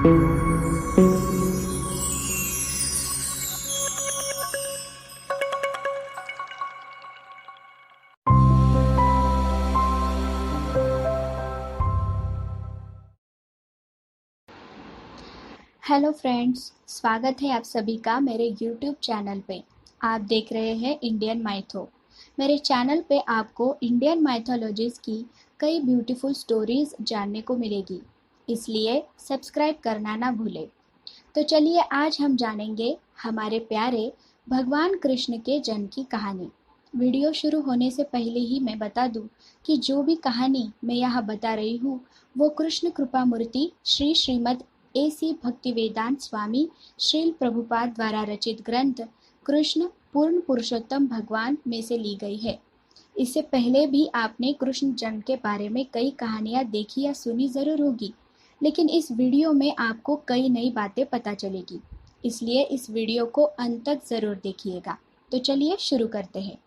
Hello friends, स्वागत है आप सभी का मेरे यूट्यूब चैनल पे। आप देख रहे हैं इंडियन माइथो। मेरे चैनल पे आपको इंडियन माइथोलॉजीज की कई ब्यूटीफुल स्टोरीज जानने को मिलेगी, इसलिए सब्सक्राइब करना ना भूलें। तो चलिए आज हम जानेंगे हमारे प्यारे भगवान कृष्ण के जन्म की कहानी। वीडियो शुरू होने से पहले ही मैं बता दूं कि जो भी कहानी मैं यहाँ बता रही हूँ वो कृष्ण कृपा मूर्ति श्री श्रीमद् AC भक्तिवेदांत स्वामी श्रील प्रभुपाद द्वारा रचित ग्रंथ कृष्ण पूर्ण पुरुषोत्तम भगवान में से ली गई है। इससे पहले भी आपने कृष्ण जन्म के बारे में कई कहानियाँ देखी या सुनी ज़रूर होगी, लेकिन इस वीडियो में आपको कई नई बातें पता चलेगी, इसलिए इस वीडियो को अंत तक ज़रूर देखिएगा। तो चलिए शुरू करते हैं।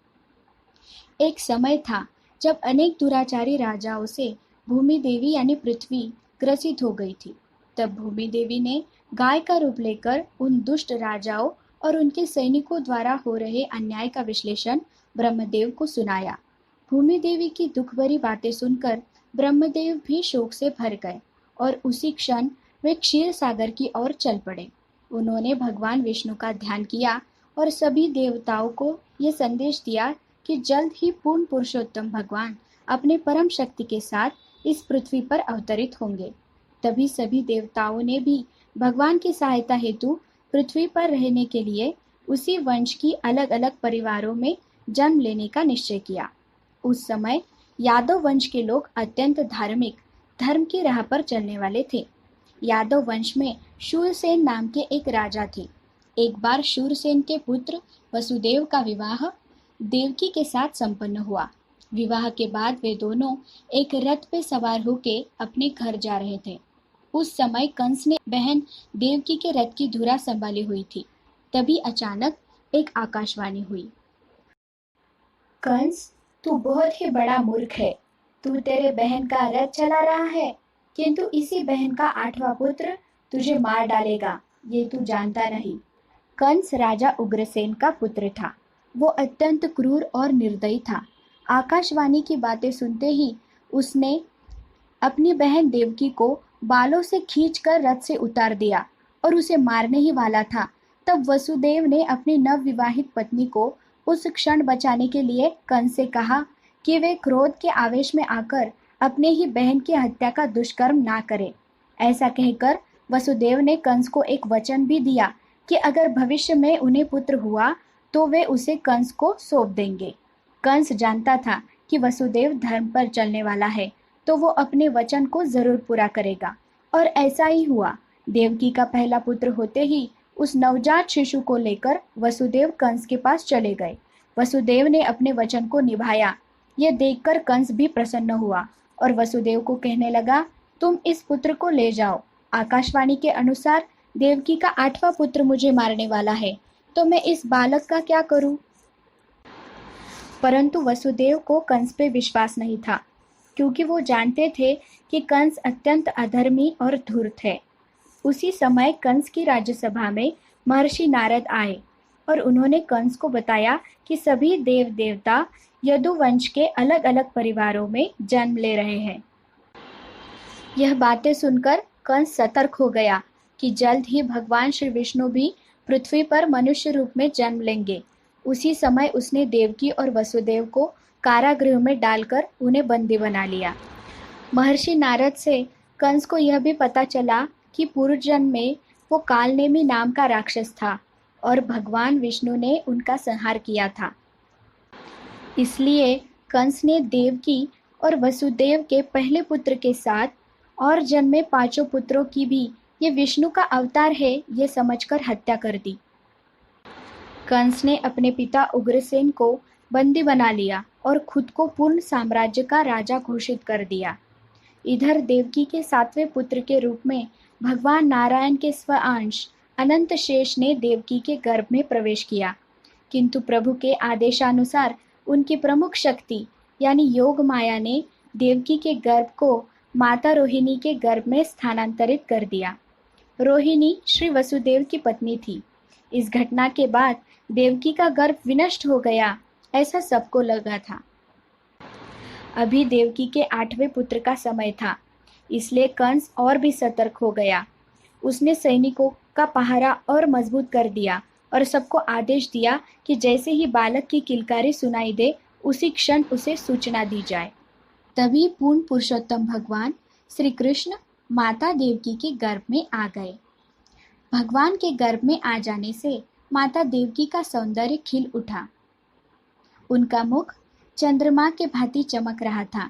एक समय था जब अनेक दुराचारी राजाओं से भूमि देवी यानी पृथ्वी ग्रसित हो गई थी। तब भूमि देवी ने गाय का रूप लेकर उन दुष्ट राजाओं और उनके सैनिकों द्वारा हो रहे अन्याय का विश्लेषण ब्रह्मदेव को सुनाया। भूमि देवी की दुख भरी बातें सुनकर ब्रह्मदेव भी शोक से भर गए और उसी क्षण वे क्षीर सागर की ओर चल पड़े। उन्होंने भगवान विष्णु का ध्यान किया और सभी देवताओं को ये संदेश दिया कि जल्द ही पूर्ण पुरुषोत्तम भगवान अपने परम शक्ति के साथ इस पृथ्वी पर अवतरित होंगे। तभी सभी देवताओं ने भी भगवान की सहायता हेतु पृथ्वी पर रहने के लिए उसी वंश की अलग अलग परिवारों में जन्म लेने का निश्चय किया। उस समय यादव वंश के लोग अत्यंत धार्मिक, धर्म की राह पर चलने वाले थे। यादव वंश में शूरसेन नाम के एक राजा थे। एक बार शूरसेन के पुत्र वसुदेव का विवाह देवकी के साथ संपन्न हुआ। विवाह के बाद वे दोनों एक रथ पे सवार होके अपने घर जा रहे थे। उस समय कंस ने बहन देवकी के रथ की धुरा संभाली हुई थी। तभी अचानक एक आकाशवाणी हुई। कंस, तू बहुत ही बड़ा मूर्ख है। तू तेरे बहन का रथ चला रहा है, किंतु इसी बहन का 8वां पुत्र तुझे मार डालेगा, ये तू जानता नहीं। कंस राजा उग्रसेन का पुत्र था। वो अत्यंत क्रूर और निर्दयी था। आकाशवाणी की बातें सुनते ही उसने अपनी बहन देवकी को बालों से खींचकर रथ से उतार दिया और उसे मारने ही वाला था। तब वसुदेव ने अपनी नवविवाहित पत्नी को उस क्षण बचाने के लिए कंस से कहा कि वे क्रोध के आवेश में आकर अपने ही बहन की हत्या का दुष्कर्म ना करे। ऐसा कहकर वसुदेव ने कंस को एक वचन भी दिया कि अगर भविष्य में उन्हें पुत्र हुआ तो वे उसे कंस को सौंप देंगे। कंस जानता था कि वसुदेव धर्म पर चलने वाला है, तो वो अपने वचन को जरूर पूरा करेगा, और ऐसा ही हुआ। देवकी का पहला पुत्र होते ही उस नवजात शिशु को लेकर वसुदेव कंस के पास चले गए। वसुदेव ने अपने वचन को निभाया। ये देखकर कंस भी प्रसन्न हुआ और वसुदेव को कहने लगा, तुम इस पुत्र को ले जाओ। आकाशवाणी के अनुसार देवकी का 8वां पुत्र मुझे मारने वाला है, तो मैं इस बालक का क्या करूं? परंतु वसुदेव को कंस पे विश्वास नहीं था, क्योंकि वो जानते थे कि कंस अत्यंत अधर्मी और धूर्त है। उसी समय कंस की राज्यसभा में महर्षि नारद आए और उन्होंने कंस को बताया कि सभी देव देवता यदुवंश के अलग अलग परिवारों में जन्म ले रहे हैं। यह बातें सुनकर कंस सतर्क हो गया कि जल्द ही भगवान श्री विष्णु भी पृथ्वी पर मनुष्य रूप में जन्म लेंगे। उसी समय उसने देवकी और वसुदेव को कारागृह में डालकर उन्हें बंदी बना लिया। महर्षि नारद से कंस को यह भी पता चला कि पूर्व जन्म में वो कालनेमी नाम का राक्षस था और भगवान विष्णु ने उनका संहार किया था। इसलिए कंस ने देवकी और वसुदेव के पहले पुत्र के साथ और जन्मे 5 पुत्रों की भी ये विष्णु का अवतार है ये समझकर हत्या कर दी। कंस ने अपने पिता उग्रसेन को बंदी बना लिया और खुद को पूर्ण साम्राज्य का राजा घोषित कर दिया। इधर देवकी के 7वें पुत्र के रूप में भगवान नारायण के स्वअंश अनंत शेष ने देवकी के गर्भ में प्रवेश किया, किंतु प्रभु के आदेशानुसार उनकी प्रमुख शक्ति यानी योग माया ने देवकी के गर्भ को माता रोहिणी के गर्भ में स्थानांतरित कर दिया। रोहिणी श्री वसुदेव की पत्नी थी। इस घटना के बाद देवकी का गर्भ विनष्ट हो गया, ऐसा सबको लगा था। अभी देवकी के 8वें पुत्र का समय था, इसलिए कंस और भी सतर्क हो गया। उसने सैनिकों का पहरा और मजबूत कर दिया और सबको आदेश दिया कि जैसे ही बालक की किलकारी सुनाई दे, उसी क्षण उसे सूचना दी जाए। तभी पूर्ण पुरुषोत्तम भगवान श्री कृष्ण माता देवकी के गर्भ में आ गए। भगवान के गर्भ में आ जाने से माता देवकी का सौंदर्य खिल उठा। उनका मुख चंद्रमा के भांति चमक रहा था।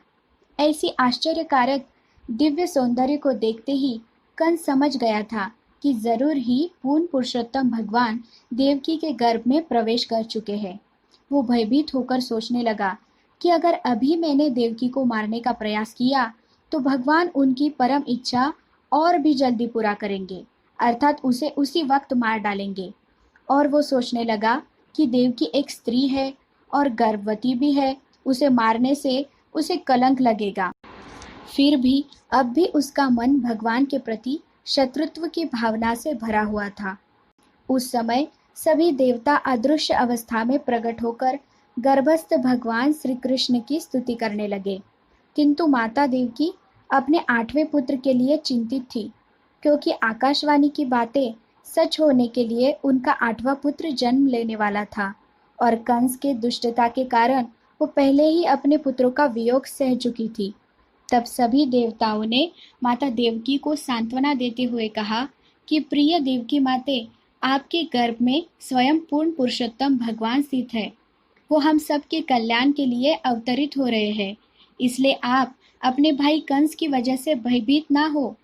ऐसी आश्चर्यकारक दिव्य सौंदर्य को देखते ही कंस समझ गया था कि जरूर ही पूर्ण पुरुषोत्तम भगवान देवकी के गर्भ में प्रवेश कर चुके हैं। वो भयभीत होकर सोचने लगा कि अगर अभी मैंने देवकी को मारने का प्रयास किया तो भगवान उनकी परम इच्छा और भी जल्दी पूरा करेंगे, अर्थात उसे उसी वक्त मार डालेंगे। और वो सोचने लगा कि देवकी एक स्त्री है और गर्भवती भी है, उसे मारने से उसे कलंक लगेगा। फिर भी अब भी उसका मन भगवान के प्रति शत्रुत्व की भावना से भरा हुआ था। उस समय सभी देवता अदृश्य अवस्था में प्रकट होकर गर्भस्थ भगवान श्री कृष्ण की स्तुति करने लगे। किंतु माता देवकी अपने 8वें पुत्र के लिए चिंतित थी, क्योंकि आकाशवाणी की बातें सच होने के लिए उनका 8वां पुत्र जन्म लेने वाला था और कंस के दुष्टता के कारण वो पहले ही अपने पुत्रों का वियोग सह चुकी थी। तब सभी देवताओं ने माता देवकी को सांत्वना देते हुए कहा कि प्रिय देवकी माते, आपके गर्भ में स्वयं पूर्ण पुरुषोत्तम भगवान स्थित है। वो हम सब के कल्याण के लिए अवतरित हो रहे हैं, इसलिए आप अपने भाई कंस की वजह से भयभीत ना हो।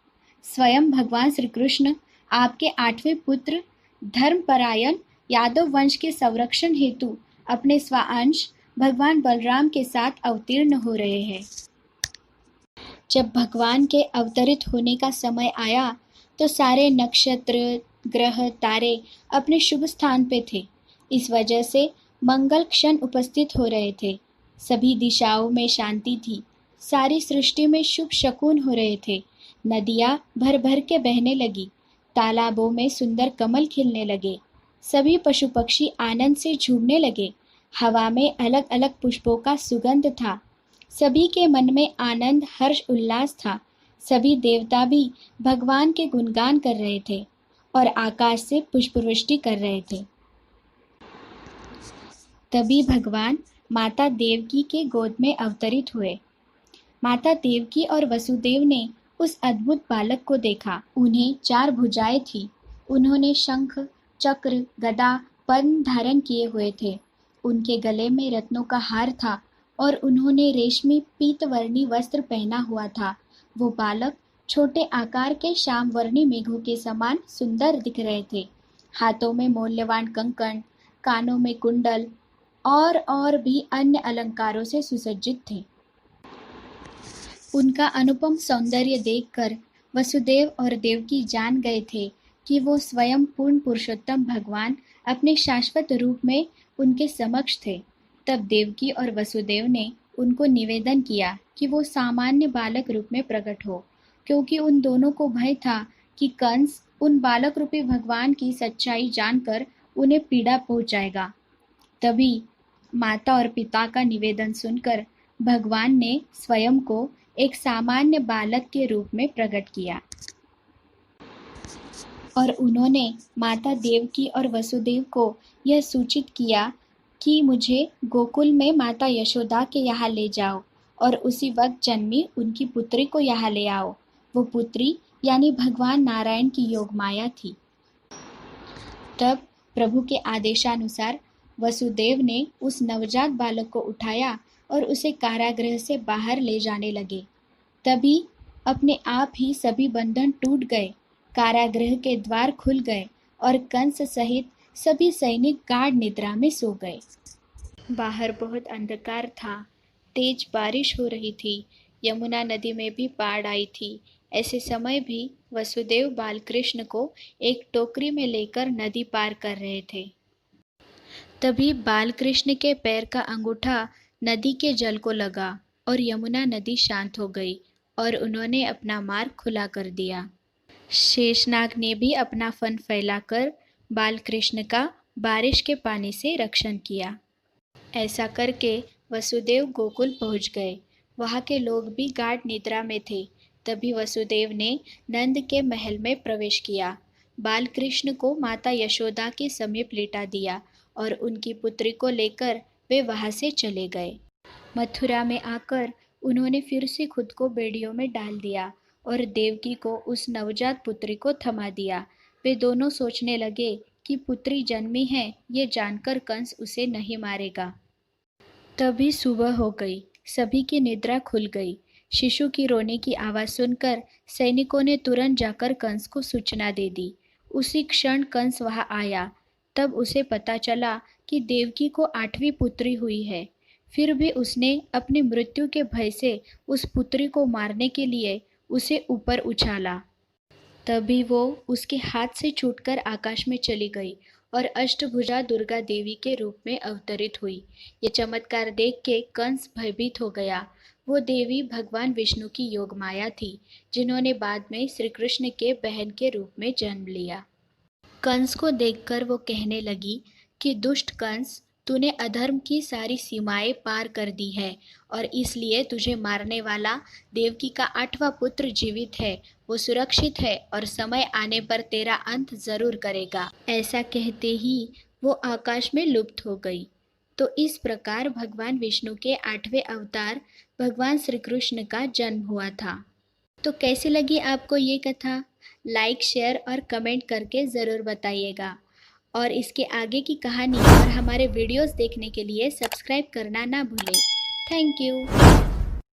स्वयं भगवान श्री कृष्ण आपके 8वें पुत्र धर्मपरायण यादव वंश के संरक्षण हेतु अपने स्वांश भगवान बलराम के साथ अवतीर्ण हो रहे हैं। जब भगवान के अवतरित होने का समय आया तो सारे नक्षत्र, ग्रह, तारे अपने शुभ स्थान पे थे। इस वजह से मंगल क्षण उपस्थित हो रहे थे। सभी दिशाओं में शांति थी। सारी सृष्टि में शुभ शकुन हो रहे थे। नदियाँ भर भर के बहने लगी। तालाबों में सुंदर कमल खिलने लगे। सभी पशु पक्षी आनंद से झूमने लगे। हवा में अलग अलग पुष्पों का सुगंध था। सभी के मन में आनंद, हर्ष, उल्लास था। सभी देवता भी भगवान के गुणगान कर रहे थे और आकाश से पुष्पवृष्टि कर रहे थे। तभी भगवान माता देवकी के गोद में अवतरित हुए। माता देवकी और वसुदेव ने उस अद्भुत बालक को देखा। उन्हें 4 भुजाएं थी। उन्होंने शंख, चक्र, गदा, पद्म धारण किए हुए थे। उनके गले में रत्नों का हार था और उन्होंने रेशमी पीतवर्णी वस्त्र पहना हुआ था। वो बालक छोटे आकार के श्यामवर्णी मेघों के समान सुंदर दिख रहे थे। हाथों में मूल्यवान कंकण, कानों में कुंडल और भी अन्य अलंकारों से सुसज्जित थे। उनका अनुपम सौंदर्य देखकर वसुदेव और देवकी जान गए थे कि वो स्वयं पूर्ण पुरुषोत्तम भगवान अपने शाश्वत रूप में उनके समक्ष थे। तब देवकी और वसुदेव ने उनको निवेदन किया कि वो सामान्य बालक रूप में प्रकट हो, क्योंकि उन दोनों को भय था कि कंस उन बालक रूपी भगवान की सच्चाई जानकर उन्हें पीड़ा पहुंचाएगा। तभी माता और पिता का निवेदन सुनकर भगवान ने स्वयं को एक सामान्य बालक के रूप में प्रकट किया और उन्होंने माता देवकी और वसुदेव को यह सूचित किया कि मुझे गोकुल में माता यशोदा के यहाँ ले जाओ और उसी वक्त जन्मी उनकी पुत्री को यहाँ ले आओ। वो पुत्री यानी भगवान नारायण की योगमाया थी। तब प्रभु के आदेशानुसार वसुदेव ने उस नवजात बालक को उठाया और उसे कारागृह से बाहर ले जाने लगे। तभी अपने आप ही सभी बंधन टूट गए। कारागृह के द्वार खुल गए और कंस सहित सभी सैनिक गाढ़ निद्रा में सो गए। बाहर बहुत अंधकार था। तेज बारिश हो रही थी। यमुना नदी में भी बाढ़ आई थी। ऐसे समय भी वसुदेव बालकृष्ण को एक टोकरी में लेकर नदी पार कर रहे थे। तभी बालकृष्ण के पैर का अंगूठा नदी के जल को लगा और यमुना नदी शांत हो गई और उन्होंने अपना मार्ग खुला कर दिया। शेषनाग ने भी अपना फन फैलाकर बालकृष्ण का बारिश के पानी से रक्षण किया। ऐसा करके वसुदेव गोकुल पहुंच गए। वहां के लोग भी गाढ़ निद्रा में थे। तभी वसुदेव ने नंद के महल में प्रवेश किया। बालकृष्ण को माता यशोदा के समीप लिटा दिया और उनकी पुत्री को लेकर वे वहां से चले गए। मथुरा में आकर उन्होंने फिर से खुद को बेड़ियों में डाल दिया और देवकी को उस नवजात पुत्री को थमा दिया। वे दोनों सोचने लगे कि पुत्री जन्मी है, ये जानकर कंस उसे नहीं मारेगा। तभी सुबह हो गई। सभी की निद्रा खुल गई। शिशु की रोने की आवाज़ सुनकर सैनिकों ने तुरंत जाकर कंस को सूचना दे दी। उसी क्षण कंस वहां आया। तब उसे पता चला कि देवकी को 8वीं पुत्री हुई है। फिर भी उसने अपनी मृत्यु के भय से उस पुत्री को मारने के लिए उसे ऊपर उछाला। तभी वो उसके हाथ से छूटकर आकाश में चली गई और अष्टभुजा दुर्गा देवी के रूप में अवतरित हुई। ये चमत्कार देख के कंस भयभीत हो गया। वो देवी भगवान विष्णु की योगमाया थी, जिन्होंने बाद में श्री कृष्ण के बहन के रूप में जन्म लिया। कंस को देखकर वो कहने लगी कि दुष्ट कंस, तूने अधर्म की सारी सीमाएं पार कर दी है और इसलिए तुझे मारने वाला देवकी का 8वां पुत्र जीवित है। वो सुरक्षित है और समय आने पर तेरा अंत जरूर करेगा। ऐसा कहते ही वो आकाश में लुप्त हो गई। तो इस प्रकार भगवान विष्णु के 8वें अवतार भगवान श्री कृष्ण का जन्म हुआ था। तो कैसी लगी आपको ये कथा? लाइक, शेयर और कमेंट करके ज़रूर बताइएगा। और इसके आगे की कहानी और हमारे वीडियोस देखने के लिए सब्सक्राइब करना ना भूलें। Thank you.